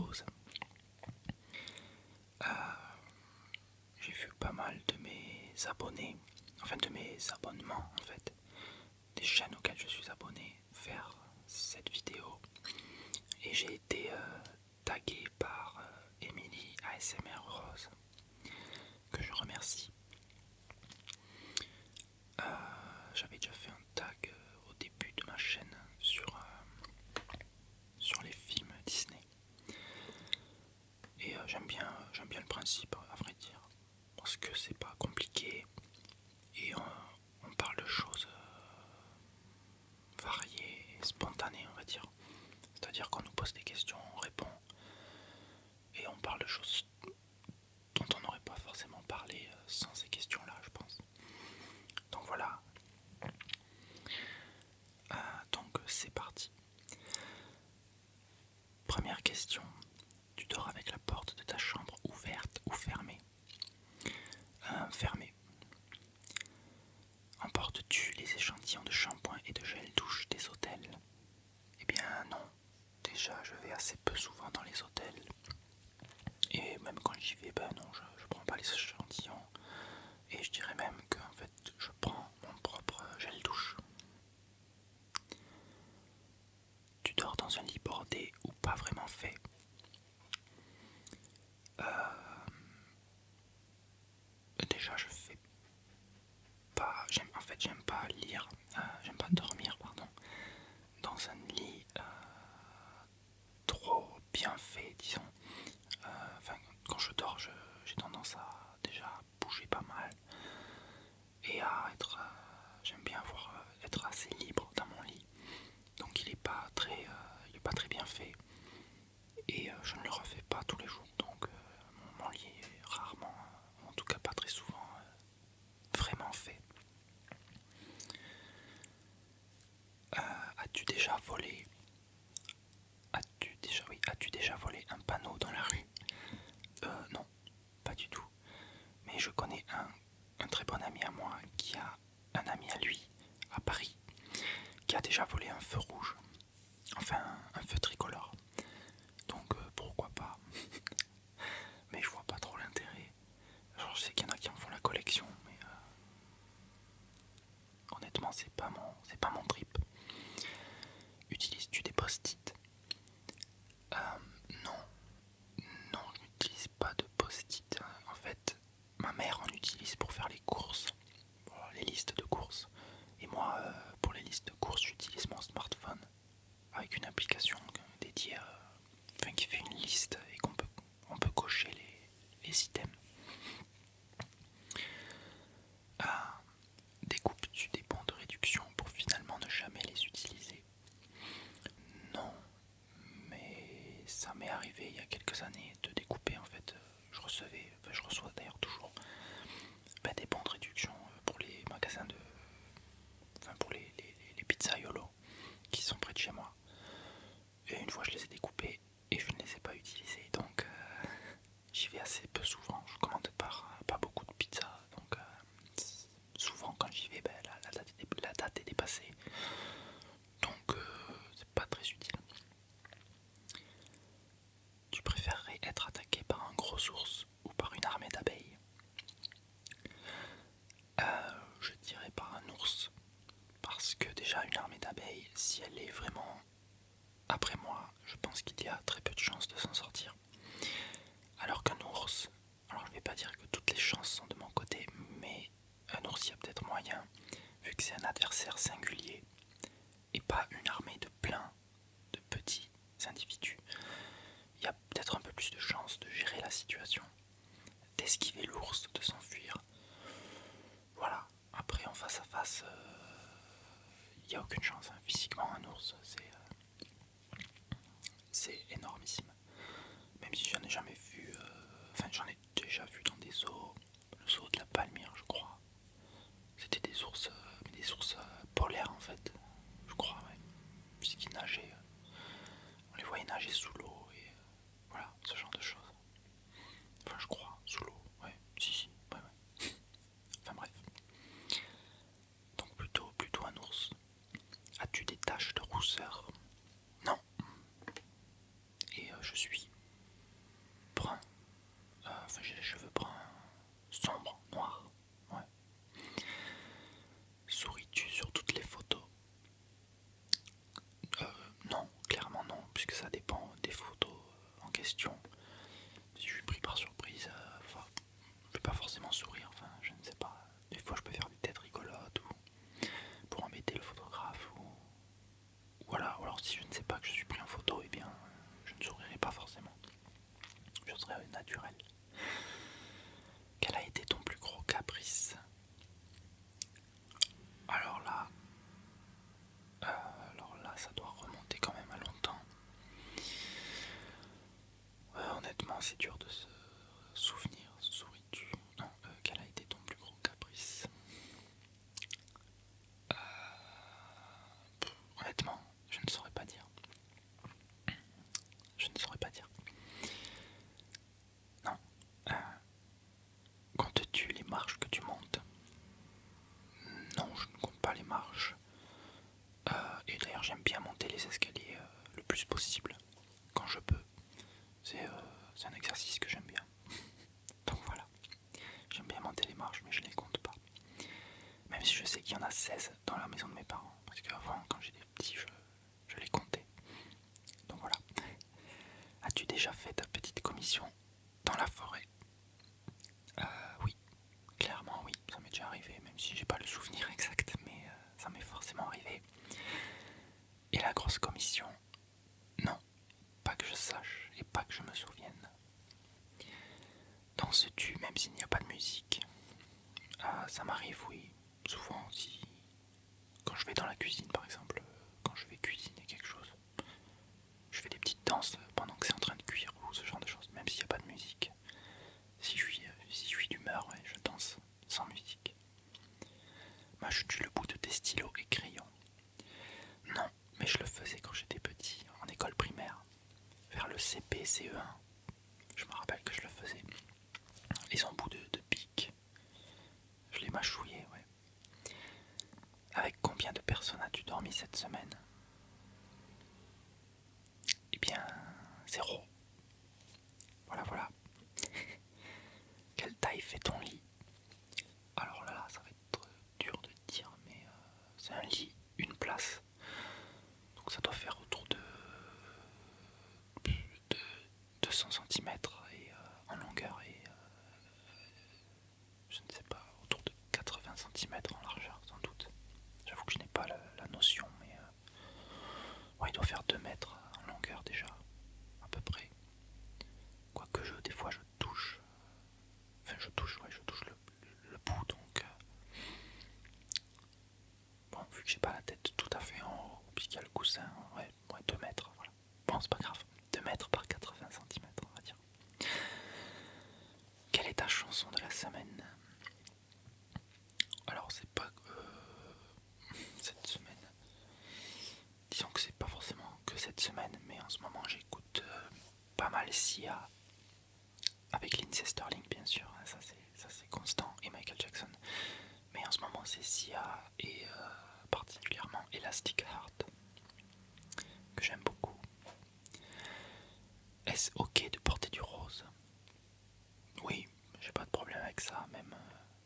pause. J'ai vu pas mal de mes abonnés, enfin de mes abonnements en fait, des chaînes auxquelles je suis abonné, faire cette vidéo. Et j'ai été tagué par Emily ASMR Rose, que je remercie. J'avais déjà fait un tag au début de ma chaîne sur les films Disney. Et j'aime bien le principe, à vrai dire, parce que c'est pas compliqué et on parle de choses variées et spontanées, on va dire. C'est-à-dire qu'on nous pose des questions, on répond et on parle de choses dont on n'aurait pas forcément parlé sans ces questions-là, je pense. Donc voilà. Donc c'est parti. Première question. Tu dors avec la porte de ta chambre ouverte ou fermée? Fermée. Emportes-tu les échantillons de shampoing et de gel douche des hôtels? Eh bien non. Déjà, je vais assez peu souvent dans les hôtels. Et même quand j'y vais, ben non, je prends pas les échantillons. Et je dirais même que en fait, je prends mon propre gel douche. Tu dors dans un lit bordé ou pas vraiment fait? Déjà, je fais pas. J'aime pas lire. J'aime pas dormir, pardon, dans un lit trop bien fait, disons. Quand je dors, j'ai tendance à déjà bouger pas mal et à être. J'aime bien être assez libre dans mon lit. Donc il est pas très bien fait et je ne le refais pas tous les jours. Donc mon lit est rarement, en tout cas pas très souvent, vraiment fait. As-tu déjà volé As-tu déjà volé un panneau dans la rue? Non, pas du tout. Mais je connais un très bon ami à moi qui a un ami à lui à Paris qui a déjà volé un feu rouge, enfin un feu tricolore. Donc pourquoi pas. Mais je vois pas trop l'intérêt. Genre je sais qu'il y en a qui en font la collection, mais honnêtement c'est pas mon trip. Utilises-tu des post-it? Non, non, je n'utilise pas de post-it. En fait, ma mère en utilise pour faire les courses, pour les listes de courses. Et moi, pour les listes de courses, j'utilise mon smartphone avec une application dédiée, qui fait une liste et on peut cocher les items. Découpes-tu des bons de réduction pour finalement ne jamais les utiliser? Non, mais ça m'est arrivé il y a quelques années de découper en fait. Je reçois d'ailleurs toujours des bons de réduction pour les magasins pour les pizzaiolos qui sont près de chez moi. Et une fois je les ai découpés et je ne les ai pas utilisés, donc j'y vais assez peu souvent. Je commande pas beaucoup de pizza, donc souvent quand j'y vais, la date est dépassée, donc c'est pas très utile. Tu préférerais être attaqué par un gros ours ou par une armée d'abeilles? Je dirais par un ours, parce que déjà une armée d'abeilles, si elle est vraiment après moi, je pense qu'il y a très peu de chances de s'en sortir. Alors qu'un ours, alors je vais pas dire que toutes les chances sont de mon côté, mais un ours il y a peut-être moyen, vu que c'est un adversaire singulier et pas une armée de plein de petits individus. Il y a peut-être un peu plus de chances de gérer la situation, d'esquiver l'ours, de s'enfuir. Voilà, après en face à face, il n'y a aucune chance. Physiquement, un ours, c'est énormissime. Même si j'en ai jamais vu, j'en ai déjà vu dans des zoos, le zoo de la Palmyre, je crois. C'était des ours polaires en fait, je crois, ouais. Puisqu'ils nageaient, on les voyait nager sous l'eau et voilà, ce genre de choses. Enfin, je crois, sous l'eau, ouais, si, ouais. Enfin bref. Donc plutôt un ours. As-tu des taches de rousseur? Non. Et je suis question. Si je suis pris par surprise, je vais pas forcément sourire, enfin je ne sais pas. Des fois je peux faire des têtes rigolotes ou pour embêter le photographe ou voilà. Ou alors si je ne sais pas que je suis pris en photo, eh bien je ne sourirai pas forcément. Je serai naturel. Quel a été ton plus gros caprice? Alors là, ça doit remonter quand même à longtemps. Honnêtement, c'est dur de se souvenir. Souris-tu? Non, quel a été ton plus gros caprice? Honnêtement, je ne saurais pas dire. Je ne saurais pas dire. Non. Comptes-tu les marches que tu montes? Non, je ne compte pas les marches. Et d'ailleurs, j'aime bien monter les escaliers le plus possible quand je peux. C'est un exercice que j'aime bien. Donc voilà. J'aime bien monter les marches, mais je ne les compte pas. Même si je sais qu'il y en a 16 dans la maison de mes parents. Parce qu'avant, quand j'étais petit, je les comptais. Donc voilà. As-tu déjà fait ta petite commission dans la forêt? Oui, clairement oui, ça m'est déjà arrivé, même si j'ai pas le souvenir exact, mais ça m'est forcément arrivé. Et la grosse commission? Non, pas que je sache et pas que je me souvienne. Danses-tu même s'il n'y a pas de musique? Ça m'arrive, oui, souvent si quand je vais dans la cuisine par exemple, quand je vais cuisiner quelque chose, je fais des petites danses pendant que c'est en train de cuire ou ce genre de choses, même s'il n'y a pas de musique. Si je suis d'humeur, ouais, je danse sans musique. Mâches-tu le bout de tes stylos et crayons? Non, mais je le faisais quand j'étais petit, en école primaire, vers le CP, CE1. Je me rappelle que je le faisais. Les embouts de pique, je les mâchouillais, ouais. Avec combien de personnes as-tu dormi cette semaine? Eh bien, 0. Voilà. Quelle taille fait ton lit? Alors là, ça va être dur de dire, mais c'est un lit, une place. Donc ça doit faire autour de 200 cm et, en longueur et je ne sais pas, autour de 80 cm en largeur sans doute. J'avoue que je n'ai pas la notion, mais ouais, il doit faire 2 mètres en longueur déjà, à peu près. Quoique des fois je touche, je touche le bout, donc bon, vu que j'ai pas la tête tout à fait en haut, puisqu'il y a le coussin, ouais 2 mètres, voilà. Bon, c'est pas grave, 2 mètres par 80 cm, on va dire. Quelle est ta chanson de la semaine? Alors, c'est pas cette semaine. Disons que c'est pas forcément que cette semaine, mais en ce moment j'écoute pas mal Sia, avec Lindsey Sterling bien sûr, ça c'est constant, et Michael Jackson. Mais en ce moment c'est Sia et particulièrement Elastic Heart, que j'aime beaucoup. Est-ce ok de porter du rose? Oui, j'ai pas de problème avec ça, même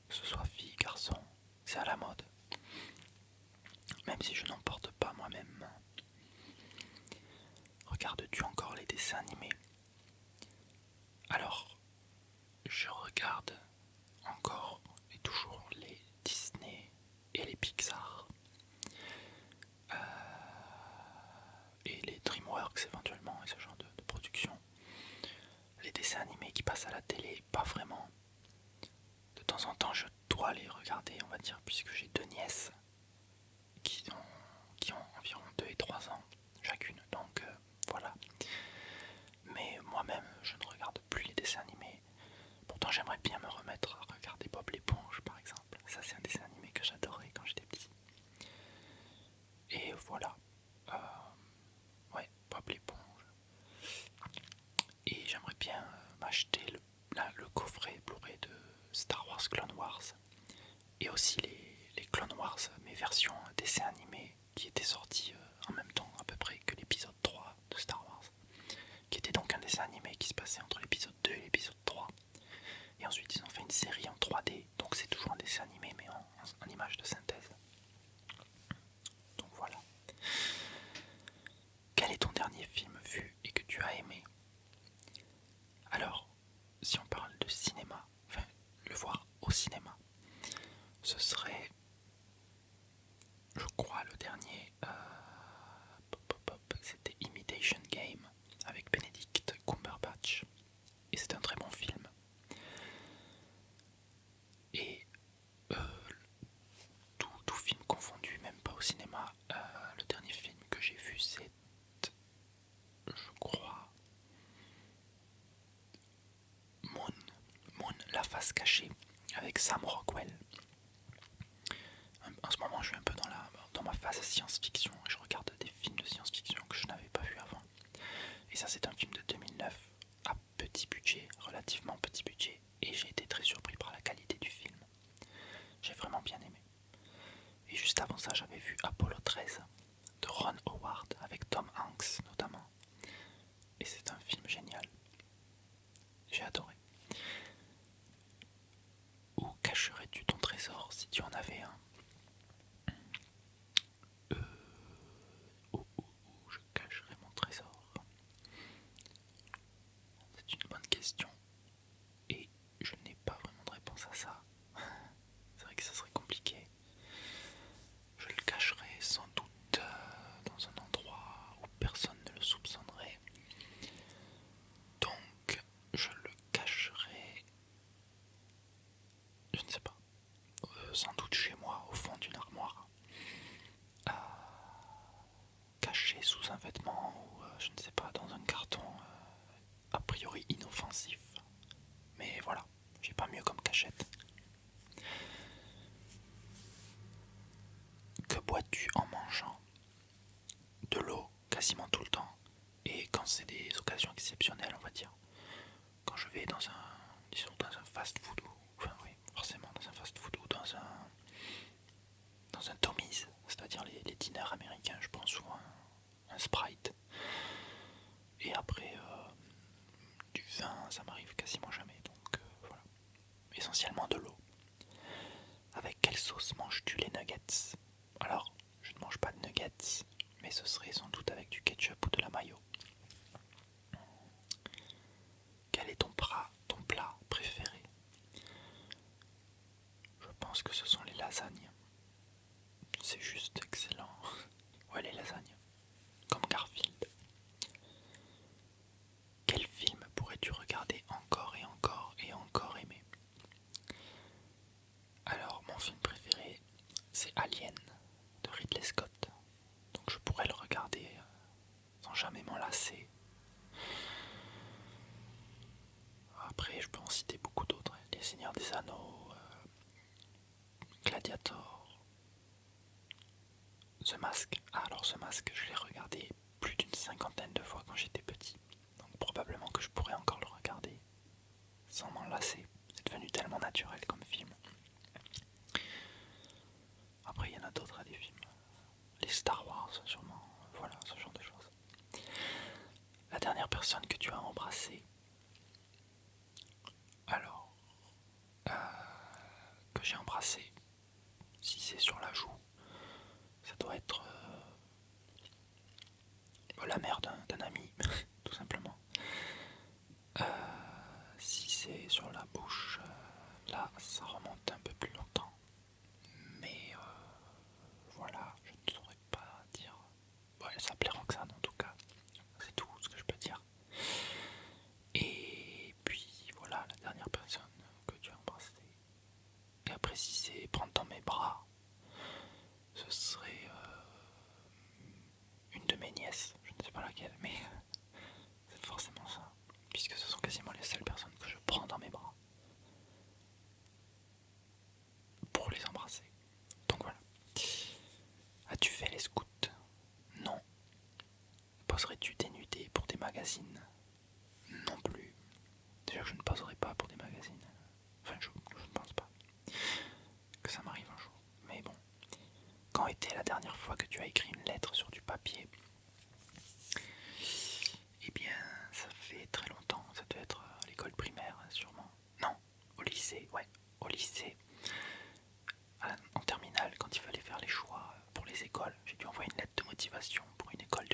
que ce soit fille, garçon, c'est à la mode. Même si je n'en porte pas moi-même. Regardes-tu encore les dessins animés? Alors, je regarde encore et toujours les Disney et les Pixar. Et les DreamWorks éventuellement, et ce genre de production. Les dessins animés qui passent à la télé, pas vraiment. De temps en temps, je dois les regarder, on va dire, puisque j'ai 2 nièces qui ont environ 2 et 3 ans chacune, donc voilà. Mais moi-même, je ne regarde plus les dessins animés. Pourtant, j'aimerais bien me remettre à regarder Bob l'éponge, par exemple. Ça, c'est un dessin animé que j'adorais quand j'étais petit. Et voilà. Ouais, Bob l'éponge. Et j'aimerais bien m'acheter le coffret Blu-ray de Star Wars Clone Wars. Et aussi les Clone Wars, mes versions dessins animés qui étaient sortis en même temps à peu près que l'épisode 3 de Star Wars. Qui était donc un dessin animé qui se passait entre l'épisode 2 et l'épisode 3. Et ensuite ils ont fait une série en 3D, donc c'est toujours un dessin animé mais en image de synthèse. Donc voilà. Quel est ton dernier film vu et que tu as aimé? face cachée avec Sam Rockwell. En ce moment, je suis un peu dans ma phase science-fiction et je regarde des films de science-fiction que je n'avais pas vus avant. Et ça, c'est un film de 2009 à petit budget, relativement petit budget, et j'ai été très surpris par la qualité du film. J'ai vraiment bien aimé. Et juste avant ça, j'avais vu Apollo 13 de Ron Howard avec Tom Hanks notamment. Et c'est un film génial. J'ai adoré. Où cacherais-tu ton trésor si tu en avais un? Où je cacherais mon trésor? C'est une bonne question. Et je n'ai pas vraiment de réponse à ça. C'est vrai que ça serait compliqué. Je le cacherais sans doute dans un endroit où personne ne le soupçonnerait. Donc je le cacherai, je ne sais pas, sans doute chez moi au fond d'une armoire, caché sous un vêtement ou je ne sais pas, dans un carton a priori inoffensif. Mais voilà, j'ai pas mieux comme cachette. Que bois-tu en mangeant? De l'eau quasiment tout le temps. Et quand c'est des occasions exceptionnelles, on va dire. Quand je vais dans un fast-food, enfin oui, forcément dans un fast-food ou dans un Tommy's, c'est-à-dire les diners américains, je pense, ou un Sprite. Et après, du vin, ça m'arrive quasiment jamais, donc voilà. Essentiellement de l'eau. Avec quelle sauce manges-tu les nuggets? Alors, je ne mange pas de nuggets, mais ce serait sans doute avec du ketchup ou de la mayo. Quel est ton plat préféré? Je pense que ce sont les lasagnes. C'est juste excellent. Ouais, les lasagnes. Comme Garfield. Quel film pourrais-tu regarder encore et encore et encore aimer? Alors, mon film préféré, c'est Alien de Ridley Scott. Donc je pourrais le regarder sans jamais m'en lasser. Après, je peux en citer beaucoup d'autres. Les Seigneurs des Anneaux, Gladiator, The Mask. Ah, alors The Mask, je l'ai regardé plus d'une cinquantaine de fois quand j'étais petit. Donc probablement que je pourrais encore le regarder sans m'en lasser. C'est devenu tellement naturel comme film. Après, il y en a d'autres, des films. Les Star Wars, sûrement. Voilà, ce genre de choses. La dernière personne que tu as embrassée. Alors, que j'ai embrassé, si c'est sur la joue, ça doit être la mère d'un ami, tout simplement. Si c'est sur la bouche, là, ça remonte un peu plus longtemps. Mais voilà, je ne saurais pas dire. Bon, elle s'appelait Roxane en tout cas. C'est tout ce que je peux dire. Et puis voilà, la dernière personne que tu as embrassée. Et après, si c'est prendre dans mes bras, ce serait une de mes nièces. Je ne sais pas laquelle, mais c'est forcément ça. Puisque ce sont quasiment les seules personnes que je prends dans mes bras pour les embrasser. Donc voilà. As-tu fait les scouts? Non. Poserais-tu des nudés pour des magazines? Non plus. Déjà que je ne poserai pas pour des magazines. Enfin, je ne pense pas que ça m'arrive un jour. Mais bon. Quand était la dernière fois que tu as écrit une lettre sur du papier? Eh bien, ça fait très longtemps. Ça doit être à l'école primaire, sûrement. Non, au lycée, ouais. Au lycée. En terminale, quand il fallait faire les choix pour les écoles, j'ai dû envoyer une lettre de motivation pour une école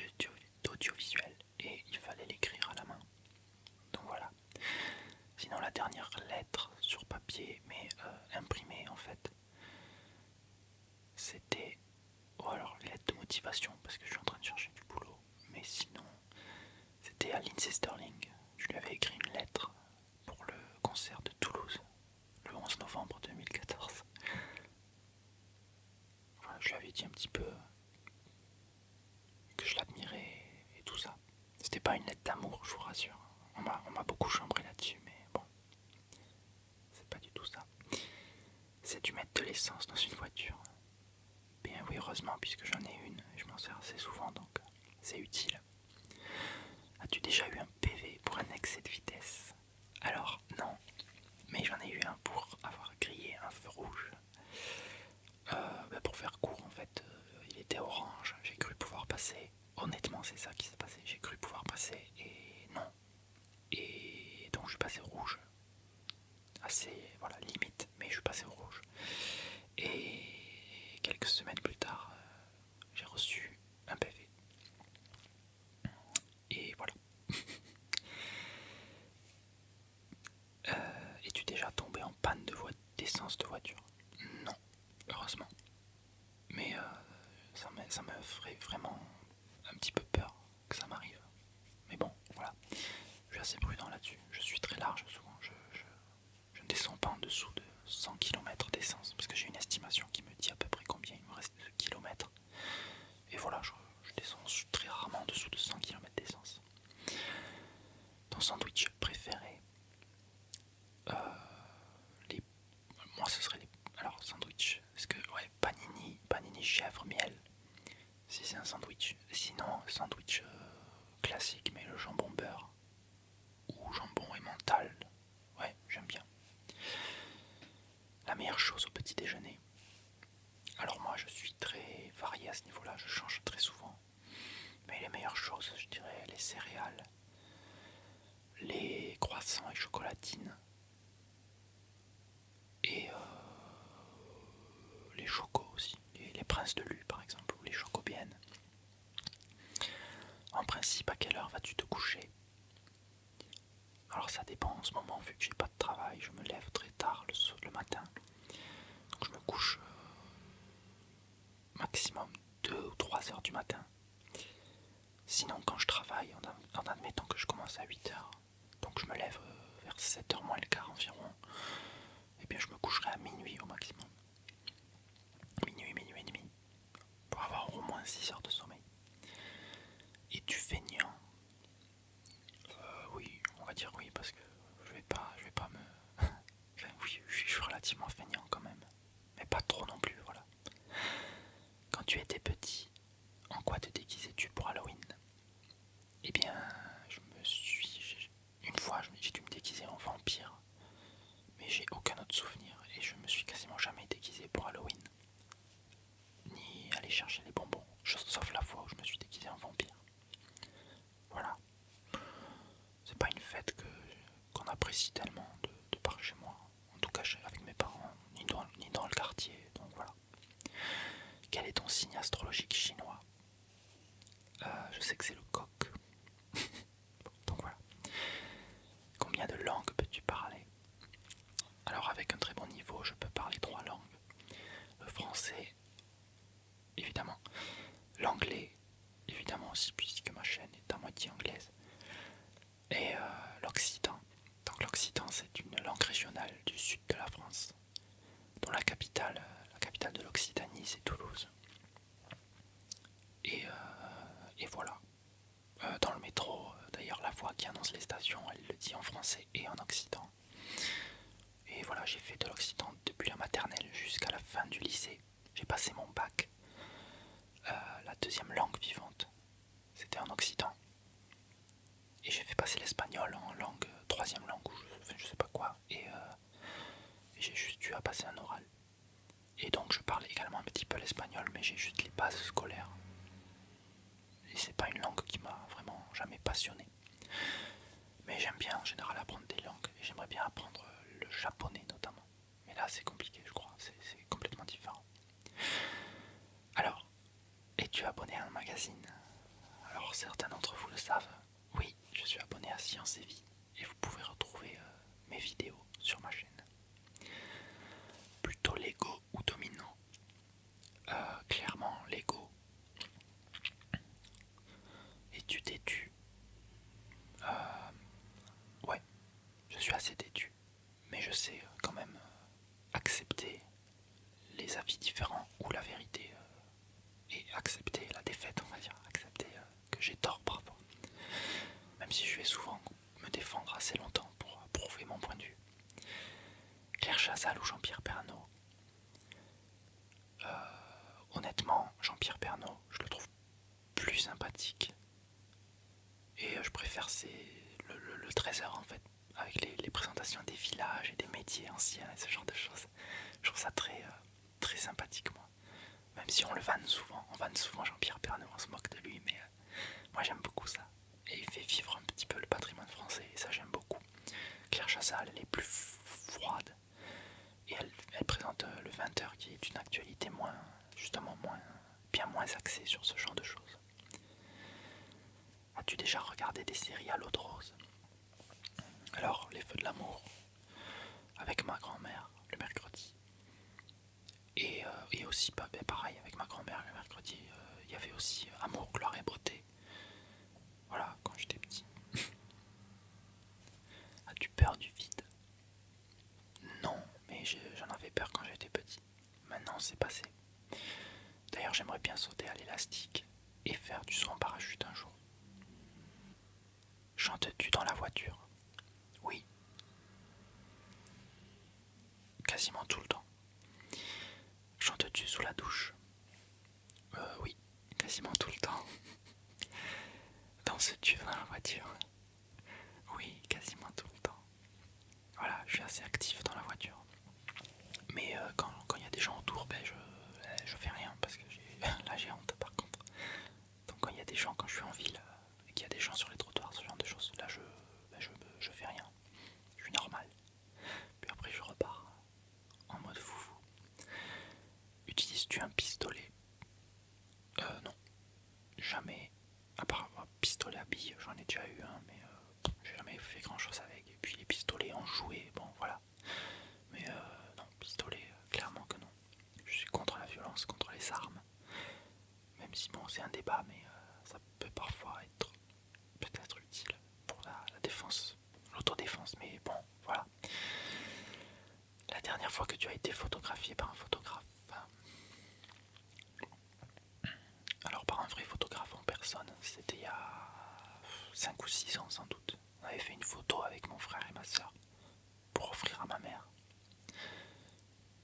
d'audiovisuel et il fallait l'écrire à la main. Donc voilà. Sinon, la dernière lettre sur papier, mais imprimée en fait, c'était. Oh, alors, les lettres de motivation, parce que je suis en train de chercher du boulot, mais sinon, c'était à Lindsay Sterling. Je lui avais écrit une lettre pour le concert de Toulouse, le 11 novembre 2014. Voilà, je lui avais dit un petit peu que je l'admirais et tout ça. C'était pas une lettre d'amour, je vous rassure. On m'a beaucoup chambré là-dessus, mais bon, c'est pas du je suis passé au rouge. Assez, voilà, limite, mais je suis passé au rouge. Et quelques semaines plus tard, j'ai reçu un PV. Et voilà. Es-tu déjà tombé en panne d'essence de voiture? Non, heureusement. Mais ça me ferait vraiment un petit peu peur que ça m'arrive. Mais bon, voilà. Je suis assez prudent là-dessus. Je suis très large souvent. Je ne descends pas en dessous de 100 km d'essence parce que j'ai une estimation qui me dit à peu près combien il me reste de kilomètres. Et voilà, je descends très rarement en dessous de 100 km d'essence. Ton sandwich préféré? euh, les... Moi ce serait les... Alors sandwich, est-ce que... Ouais, panini chèvre miel. Si c'est un sandwich. Sinon, sandwich classique mais le jambon beurre. Ou jambon emmental. Ouais, j'aime bien. La meilleure chose au petit déjeuner? Alors moi je suis très varié à ce niveau-là, je change très souvent. Mais les meilleures choses, je dirais les céréales, les croissants et chocolatines, et les chocos aussi, les princes de Lu par exemple, ou les chocobiennes. En principe, à quelle heure vas-tu te coucher? Alors ça dépend en ce moment, vu que j'ai pas de travail, je me lève très tard le matin. Donc je me couche maximum 2 ou 3 heures du matin. Sinon quand je travaille, en admettant que je commence à 8 heures, donc je me lève vers 7 heures moins le quart environ, et bien je me coucherai à minuit au maximum. Minuit et demi, pour avoir au moins 6 heures de sommeil. Et tu feignant? Oui, on va dire oui, parce que je vais pas me... Enfin, oui, je suis relativement feignant quand même, mais pas trop non plus, voilà. Quand tu étais petit, en quoi te déguisais-tu pour Halloween? Eh bien, une fois, j'ai dû me déguiser en vampire, mais j'ai aucun autre souvenir, et je me suis quasiment jamais déguisé pour Halloween, ni aller chercher les bonbons, sauf la fois où je me suis déguisé en vampire. Voilà. C'est pas une fête qu'on apprécie tellement de par chez moi, en tout cas avec mes parents, ni dans le quartier, donc voilà. Quel est ton signe astrologique chinois? Je sais que c'est le coq. Donc voilà. Combien de langues peux-tu parler? Alors avec un très bon niveau, je peux parler 3 langues. Le français, évidemment. L'anglais, évidemment aussi, puisque ma chaîne est à moitié anglaise. Et l'occitan. Donc l'occitan, c'est une langue régionale du sud de la France, dont la capitale de l'Occitanie, c'est Toulouse. Et voilà. Dans le métro, d'ailleurs, la voix qui annonce les stations, elle le dit en français et en occitan. Et voilà, j'ai fait de l'occitan depuis la maternelle jusqu'à la fin du lycée. J'ai passé mon bac. La deuxième langue vivante, c'était en occitan. Et j'ai fait passer l'espagnol en langue, troisième langue, ou je sais pas quoi. Et j'ai juste eu à passer un oral. Et donc je parle également un petit peu l'espagnol, mais j'ai juste les bases scolaires. Et c'est pas une langue qui m'a vraiment jamais passionné. Mais j'aime bien en général apprendre des langues, et j'aimerais bien apprendre le japonais notamment. Mais là c'est compliqué, je crois, c'est complètement différent. Alors, es-tu abonné à un magazine? Alors certains d'entre vous le savent, oui, je suis abonné à Science et Vie, et vous pouvez retrouver mes vidéos sur ma chaîne. Plutôt Lego ou dominant? Clairement Lego. Es-tu têtu? Ouais, je suis assez têtu, mais je sais quand même accepter les avis différents ou la vérité, et accepter la défaite, on va dire, accepter que j'ai tort parfois. Même si je vais souvent me défendre assez longtemps pour prouver mon point de vue. Claire Chazal ou Jean-Pierre Pernaut? Honnêtement, Jean-Pierre Pernaut, je le trouve plus sympathique. Et je préfère le 13h en fait, avec les présentations des villages et des métiers anciens et ce genre de choses. Je trouve ça très sympathique, moi. Même si on vanne souvent Jean-Pierre Pernaut, on se moque de lui, mais moi j'aime beaucoup ça. Et il fait vivre un petit peu le patrimoine français, et ça j'aime beaucoup. salle, elle est plus froide. Et elle présente le 20h qui est une actualité bien moins axée sur ce genre de choses. As-tu déjà regardé des séries à l'eau de rose? Alors, Les Feux de l'amour, avec ma grand-mère, le mercredi. Et aussi, pareil, avec ma grand-mère, le mercredi, il y avait aussi Amour, gloire et beauté. Voilà, quand j'étais petit. As-tu peur du vide? Non, mais j'en avais peur quand j'étais petit. Maintenant, c'est passé. D'ailleurs, j'aimerais bien sauter à l'élastique et faire du saut en parachute un jour. Chantes-tu dans la voiture? Oui, quasiment tout le temps. Chantes-tu sous la douche? Oui, quasiment tout le temps. Danses-tu dans la voiture? Oui, quasiment tout le temps. Voilà, je suis assez actif dans la voiture. Mais quand il y a des gens autour, je fais rien parce que là j'ai honte par contre. Donc quand il y a des gens, quand je suis en ville et qu'il y a des gens sur les trottoirs, ce genre de choses, là je fais rien. Je suis normal. Puis après je repars en mode foufou. Utilises-tu un pistolet? Non, jamais. À part un pistolet à billes, j'en ai déjà eu un, mais j'ai jamais fait grand chose avec. Et puis les pistolets en jouet, bon voilà. Mais non, pistolet, clairement que non. Je suis contre la violence, contre les armes. Même si bon, c'est un débat, mais ça peut parfois être peut-être utile pour la défense, l'autodéfense. Mais bon, voilà. La dernière fois que tu as été photographié par un photographe, alors par un vrai photographe en personne, c'était il y a 5 ou 6 ans sans doute. On avait fait une photo avec mon frère et ma soeur pour offrir à ma mère.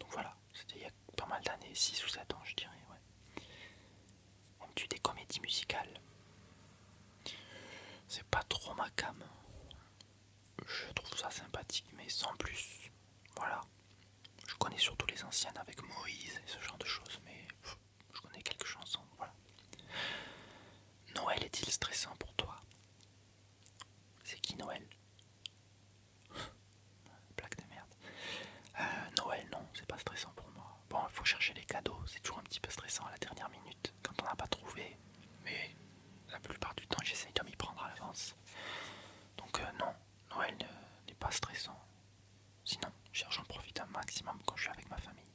Donc voilà, c'était il y a pas mal d'années, 6 ou 7 ans je dirais, ouais. Aimes-tu des comédies musicales? C'est pas trop ma came. Je trouve ça sympathique, mais sans plus. Voilà. Je connais surtout les anciennes avec Moïse et ce genre de choses, mais je connais quelques chansons, voilà. Noël est-il stressant pour toi? C'est qui Noël? Blague de merde. Noël, non, c'est pas stressant pour moi. Bon, il faut chercher les cadeaux, c'est toujours un petit peu stressant à la dernière minute, quand on n'a pas trouvé. Mais la plupart du temps, j'essaye de m'y prendre à l'avance. Donc non, Noël n'est pas stressant. Sinon, j'en profite un maximum quand je suis avec ma famille.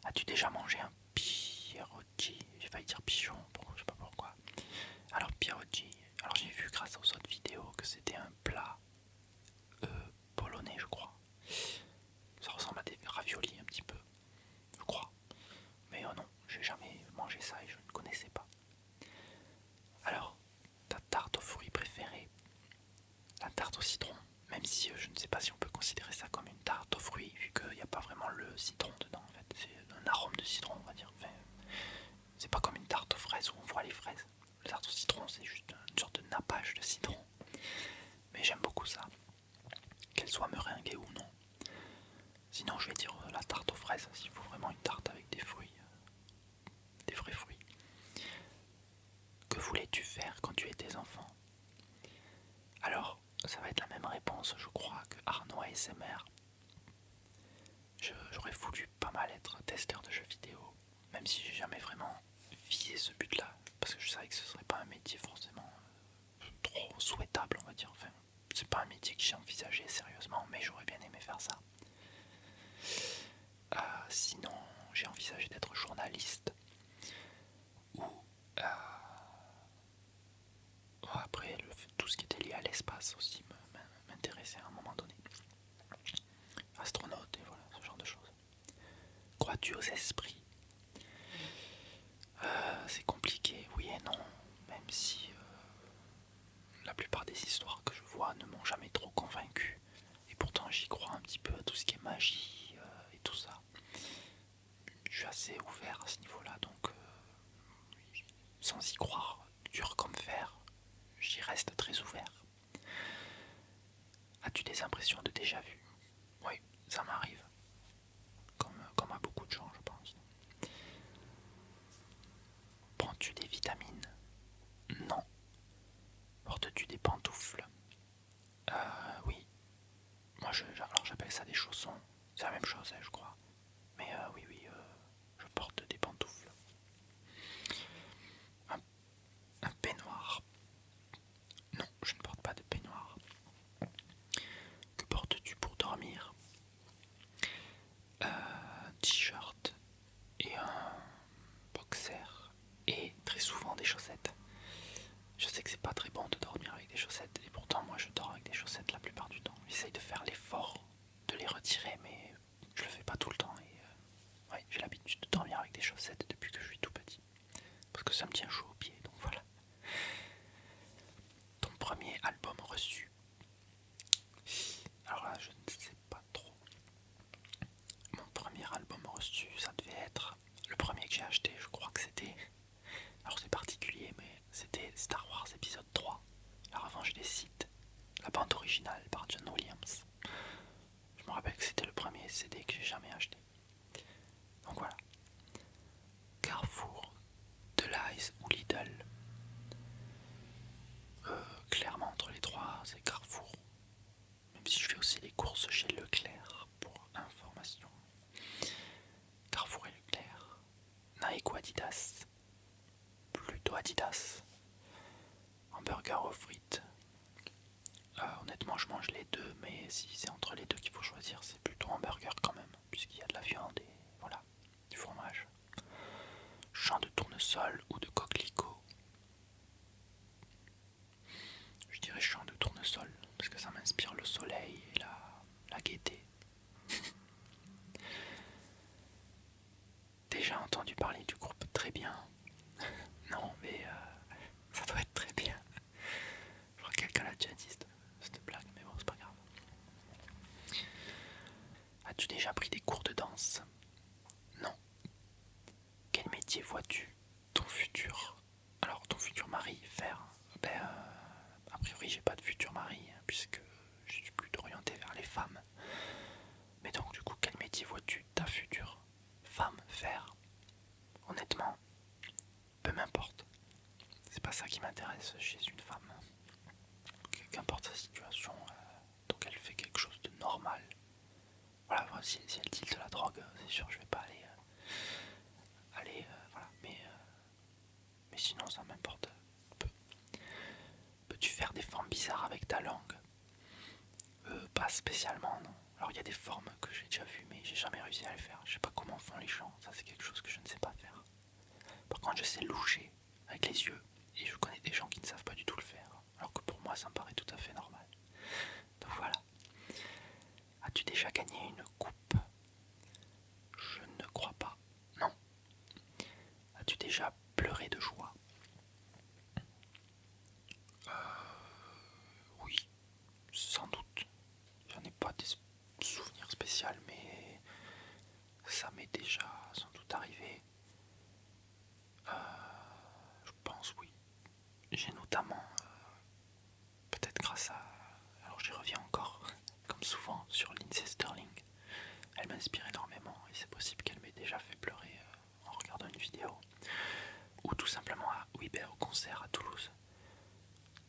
As-tu déjà mangé un pierogi? J'ai failli dire pigeon, je sais pas pourquoi. Alors pierogi, alors j'ai vu grâce aux autres vidéos que c'était un plat polonais je crois. Ça ressemble à des raviolis un petit peu, je crois. Mais non, j'ai jamais mangé ça et je ne connaissais pas. Alors, ta tarte aux fruits préférée? La tarte au citron, même si je ne sais pas si on peut considérer ça comme une tarte aux fruits, vu qu'il n'y a pas vraiment le citron dedans en fait. C'est un arôme de citron on va dire. Enfin, c'est pas comme une tarte aux fraises où on voit les fraises. La tarte au citron c'est juste une sorte de nappage de citron. Mais j'aime beaucoup ça, qu'elle soit meringuée ou non. Sinon je vais dire la tarte aux fraises, s'il faut vraiment une tarte avec des fruits, des vrais fruits. Que voulais-tu faire quand tu étais enfant? Alors, ça va être la même réponse, je crois, que Arnaud ASMR. J'aurais voulu pas mal être testeur de jeux vidéo, même si j'ai jamais vraiment visé ce but-là, parce que je savais que ce serait pas un métier forcément trop souhaitable, on va dire. Enfin, c'est pas un métier que j'ai envisagé sérieusement, mais j'aurais bien aimé faire ça. Sinon, j'ai envisagé d'être journaliste ou après tout ce qui était lié à l'espace aussi m'intéressait à un moment donné. Astronaute et voilà, ce genre de choses. Crois-tu aux esprits? C'est compliqué, oui et non, même si la plupart des histoires que je vois ne m'ont jamais trop convaincu. Et pourtant j'y crois un petit peu à tout ce qui est magie et tout ça. Je suis assez ouvert à ce niveau-là, donc sans y croire dur comme fer, j'y reste très ouvert. As-tu des impressions de déjà-vu? Oui, ça m'arrive. Comme à beaucoup de gens, je pense. Prends-tu des vitamines? Non. Portes-tu des pantoufles? Oui. alors j'appelle ça des chaussons. C'est la même chose, je crois. Mais oui, je porte des pantoufles. Un peignoir. Non, je ne porte pas de peignoir. Que portes-tu pour dormir? Un t-shirt et un boxer. Et très souvent des chaussettes. Je sais que c'est pas très bon de dormir avec des chaussettes. Et pourtant, moi, je dors avec des chaussettes la plupart du temps. J'essaye de faire l'effort de les retirer, mais je le fais pas tout le temps. Et ouais, j'ai l'habitude de dormir avec des chaussettes depuis que je suis tout petit. Parce que ça me tient chaud aux pieds, donc voilà. Ton premier album reçu. Alors là, je ne sais pas trop. Mon premier album reçu, ça devait être le premier que j'ai acheté. Je crois que c'était... Alors c'est particulier, mais c'était Star Wars épisode 3, La Revanche des Sith, la bande originale par John Williams. Je me rappelle que c'était le premier CD que j'ai jamais acheté. Donc voilà. Carrefour, Delhaize ou Lidl. Clairement entre les trois, c'est Carrefour. Même si je fais aussi les courses chez Leclerc pour information. Carrefour et Leclerc. Nike ou Adidas? Plutôt Adidas. Hamburger aux frites. Honnêtement, je mange les deux, mais si c'est entre les deux qu'il faut choisir, c'est plutôt hamburger quand même, puisqu'il y a de la viande et voilà, du fromage. Champ de tournesol ou de coquelicot? Je dirais champ de tournesol, parce que ça m'inspire le soleil et la gaieté. Déjà entendu parler du groupe Très Bien? Non, mais ça doit être très bien. Je crois que quelqu'un l'a déjà dit cette blague, mais bon, c'est pas grave. As-tu déjà pris des cours de danse? Non. Quel métier vois-tu ton futur, alors ton futur mari faire? A priori j'ai pas de futur mari, puisque je suis plutôt orienté vers les femmes. Mais donc du coup, quel métier vois-tu ta future femme faire? Honnêtement, peu m'importe. C'est pas ça qui m'intéresse chez une femme. Qu'importe sa situation, donc elle fait quelque chose de normal. Voilà, si elle deal de la drogue, c'est sûr je vais pas aller voilà, mais sinon ça m'importe peu. Peux-tu faire des formes bizarres avec ta langue? Pas spécialement, non. Alors il y a des formes que j'ai déjà vues, mais j'ai jamais réussi à les faire. Je sais pas comment font les gens, ça c'est quelque chose que je ne sais pas faire. Par contre, je sais loucher avec les yeux, et je connais des gens qui ne savent pas du tout le faire. Alors que pour moi, ça me paraît tout à fait normal. Donc voilà. As-tu déjà gagné une coupe? Je ne crois pas. Non. As-tu déjà pleuré de joie? Oui, sans doute. J'en ai pas des souvenirs spéciaux, mais ça m'est déjà sans doute arrivé. Je pense, oui. J'ai notamment, peut-être grâce à... Alors j'y reviens encore, comme souvent, sur Lindsey Stirling. Elle m'inspire énormément et c'est possible qu'elle m'ait déjà fait pleurer en regardant une vidéo. Ou tout simplement à au concert à Toulouse.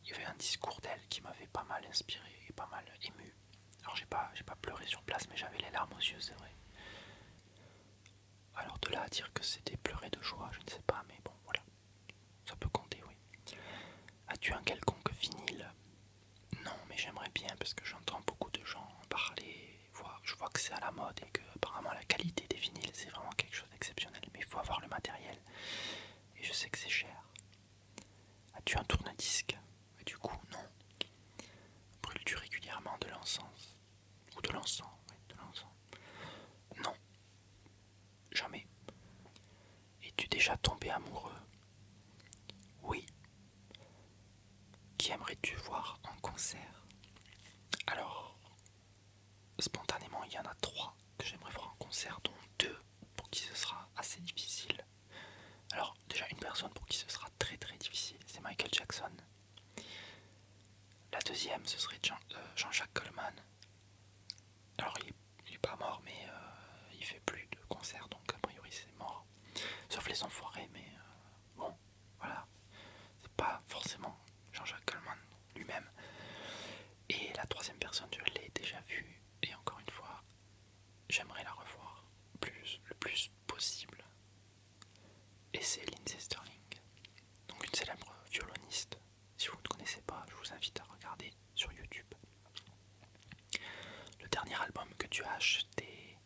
Il y avait un discours d'elle qui m'avait pas mal inspiré et pas mal ému. Alors j'ai pas pleuré sur place, mais j'avais les larmes aux yeux, c'est vrai. Alors de là à dire que c'était pleurer de joie, je ne sais pas, mais bon, voilà. Ça peut compter, oui. As-tu un quelconque vinyle? Non, mais j'aimerais bien parce que j'entends beaucoup de gens en parler. Je vois que c'est à la mode et que apparemment la qualité des vinyles c'est vraiment quelque chose d'exceptionnel. Mais il faut avoir le matériel et je sais que c'est cher. As-tu un tourne-disque? Et du coup, non. Brûles-tu régulièrement de l'encens? Ou de l'encens? Oui, de l'encens. Non, jamais. Es-tu déjà tombé amoureux? Oui. Qui aimerais-tu voir en concert? Alors, spontanément, il y en a 3 que j'aimerais voir en concert, dont 2 pour qui ce sera assez difficile. Alors, déjà une personne pour qui ce sera très très difficile, c'est Michael Jackson. La deuxième, ce serait Jean-Jacques Goldman. Alors, il est pas mort, mais il fait plus de concerts, donc a priori c'est mort. Sauf les enfoirés, mais bon, voilà. C'est pas forcément Jean-Jacques Goldman lui-même. Et la troisième personne, je l'ai déjà vue album que tu as acheté.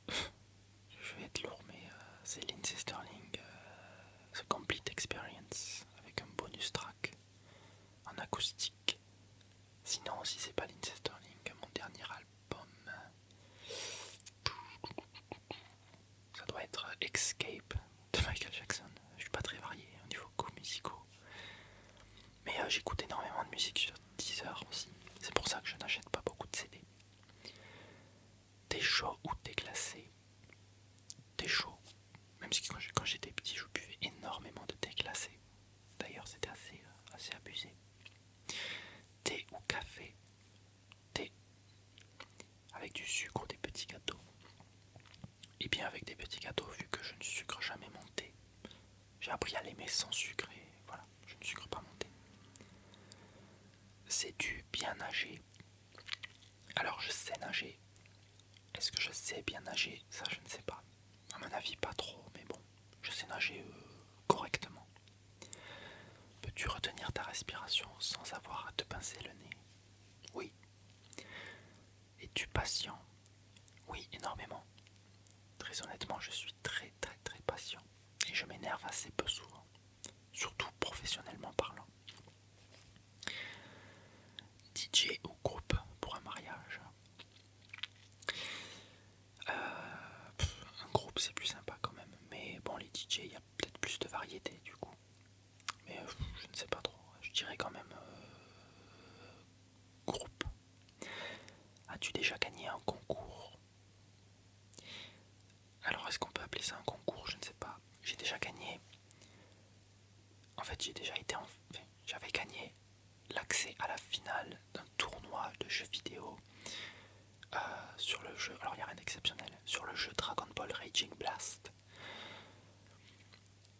Je vais être lourd, mais c'est Lindsey Sterling, The Complete Experience, avec un bonus track en acoustique. Sinon, si c'est pas Lindsey Sterling, mon dernier album, ça doit être Escape de Michael Jackson. Je suis pas très varié au niveau goûts musicaux. Mais j'écoute énormément de musique sur Deezer aussi. C'est pour ça que je n'achète pas beaucoup de CD. T'es chaud ou t'es glacé? Thé chaud. Même si quand j'étais petit, je buvais énormément de thé glacé. D'ailleurs, c'était assez abusé. Thé ou café? Thé. Avec du sucre ou des petits gâteaux? Et bien avec des petits gâteaux, vu que je ne sucre jamais mon thé. J'ai appris à l'aimer sans sucre et voilà, je ne sucre pas mon thé. Sais-tu bien nager? Alors je sais nager. Est-ce que je sais bien nager? Ça je ne sais pas. À mon avis pas trop, mais bon, je sais nager correctement. Peux-tu retenir ta respiration sans avoir à te pincer le nez? Oui. Es-tu patient? Oui, énormément. Très honnêtement, je suis très patient. Et je m'énerve assez peu souvent. Surtout professionnellement parlant. DJ ou groupe pour un mariage? Un groupe c'est plus sympa quand même. Mais bon, les DJ, il y a peut-être plus de variété du coup. Mais je ne sais pas trop. Je dirais quand même groupe. As-tu déjà gagné un concours? Alors est-ce qu'on peut appeler ça un concours? Je ne sais pas. J'ai déjà gagné. En fait, j'avais gagné l'accès à la finale d'un tournoi de jeux vidéo sur le jeu. Alors il n'y a rien d'exceptionnel. Sur le jeu Dragon Ball Raging Blast.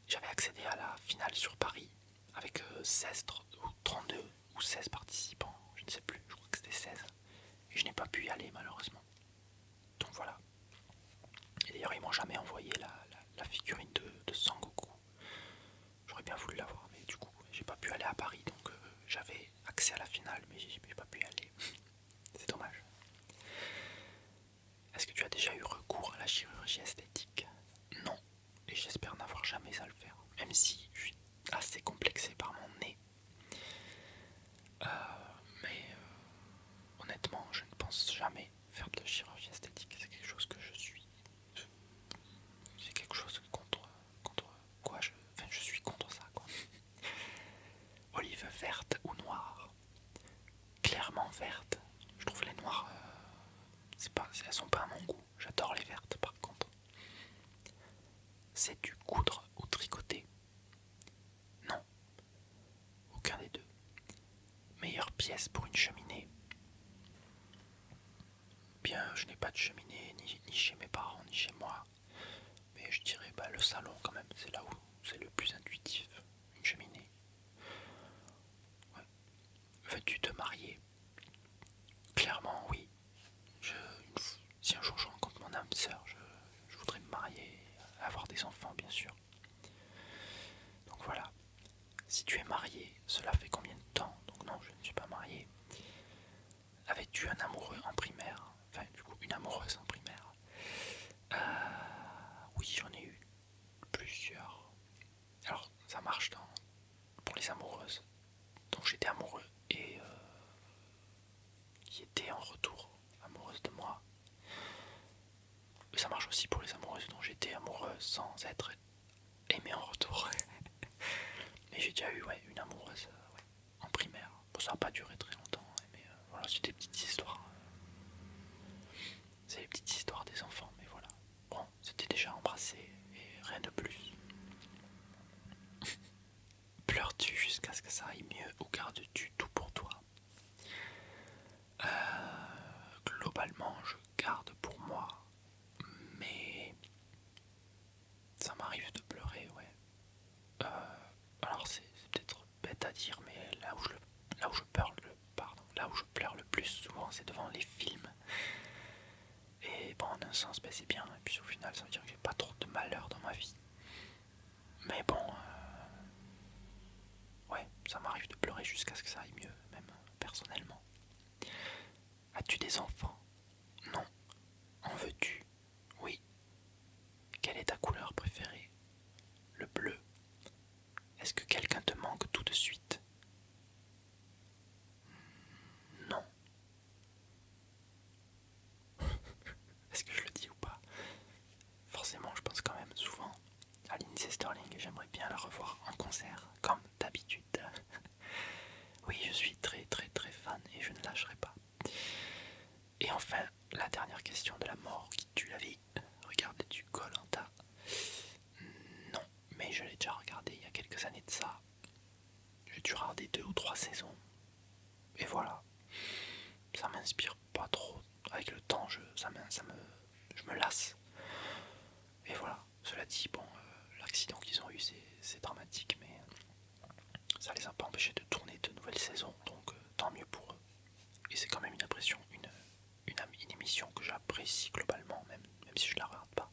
J'avais accédé à la finale sur Paris avec 16 ou 32 ou 16 participants. Je ne sais plus. Je crois que c'était 16. Et je n'ai pas pu y aller malheureusement. Donc voilà. Et d'ailleurs ils m'ont jamais envoyé la figurine de Sangoku. J'aurais bien voulu l'avoir, mais du coup j'ai pas pu aller à Paris, donc j'avais accès à la finale, mais j'ai pas pu y aller. C'est dommage. Est-ce que tu as déjà eu recours à la chirurgie esthétique? Non, et j'espère n'avoir jamais à le faire, même si je suis assez complexé par mon nez. Mais honnêtement, je ne pense jamais faire de la chirurgie esthétique. C'est quelque chose que je suis. C'est quelque chose contre quoi je suis contre ça, quoi. Olive verte ou noire? Clairement verte. Je trouve les noires, elles sont pas à mon goût. J'adore les vertes par contre. Sais-tu coudre ou tricoter? Non, aucun des deux. Meilleure pièce pour une cheminée? Bien, je n'ai pas de cheminée ni chez mes parents ni chez moi. Mais je dirais le salon quand même, c'est là où c'est le plus intuitif. Une cheminée. Ouais. Veux-tu te marier? Clairement oui. Si un jour je rencontre mon âme sœur, je voudrais me marier, avoir des enfants bien sûr. Donc voilà. Si tu es marié, cela fait combien de temps? Donc non, je ne suis pas marié. Avais-tu un amoureux en primaire? Enfin, du coup, une amoureuse en primaire? Oui, j'en ai eu plusieurs. Alors, ça marche pour les amoureuses dont j'étais amoureux et qui étaient en retour amoureuses de moi. Ça marche aussi pour les amoureuses dont j'étais amoureux sans être aimé en retour. Mais j'ai déjà eu une amoureuse en primaire. Bon, ça n'a pas duré très longtemps, mais voilà, c'est des petites histoires. C'est les petites histoires des enfants, mais voilà. Bon, c'était déjà embrassé et rien de plus. Pleures-tu jusqu'à ce que ça aille mieux ou gardes-tu tout pour toi? Globalement, je garde pour moi, mais ça m'arrive de pleurer, ouais. Alors c'est peut-être bête à dire, mais là où je pleure le plus souvent, c'est devant les films. Et bon, en un sens, c'est bien, et puis au final, ça veut dire que j'ai pas trop de malheur dans ma vie. Mais bon, ouais, ça m'arrive de pleurer jusqu'à ce que ça aille mieux, même personnellement. m'inspire pas trop. Avec le temps, je me lasse. Et voilà, cela dit, bon, l'accident qu'ils ont eu, c'est dramatique, mais ça les a pas empêchés de tourner de nouvelles saisons, donc tant mieux pour eux. Et c'est quand même une émission que j'apprécie globalement, même si je la regarde pas.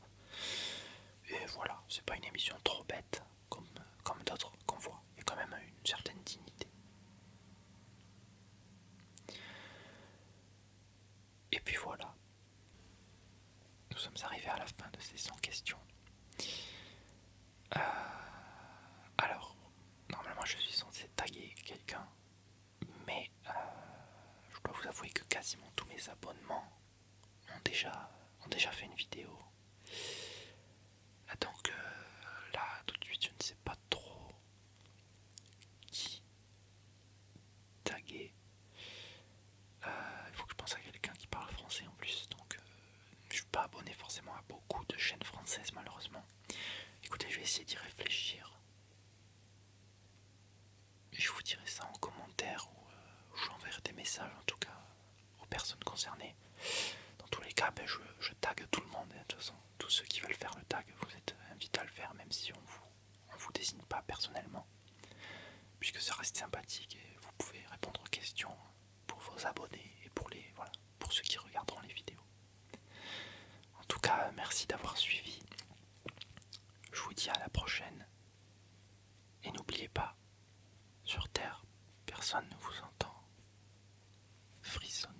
Et voilà, c'est pas une émission trop bête comme d'autres qu'on voit. Il y a quand même une certaine dignité. Et puis voilà, nous sommes arrivés à la fin de ces 100 questions. Alors, normalement je suis censé taguer quelqu'un, mais je dois vous avouer que quasiment tous mes abonnements ont déjà fait une vidéo. Donc là, tout de suite, je ne sais pas trop qui taguer. Il faut que je pense à quelqu'un qui parle français en plus, donc je suis pas abonné forcément à beaucoup de chaînes françaises malheureusement. Écoutez, je vais essayer d'y réfléchir. Et je vous dirai ça en commentaire ou j'enverrai des messages en tout cas aux personnes concernées. Dans tous les cas, je tague tout le monde. De toute façon, tous ceux qui veulent faire le tag, vous êtes invités à le faire, même si on vous désigne pas personnellement, puisque ça reste sympathique et vous pouvez répondre aux questions pour vos abonnés et pour ceux qui regarderont les vidéos. En tout cas, merci d'avoir suivi. Je vous dis à la prochaine. Et n'oubliez pas, sur Terre, personne ne vous entend frissonner.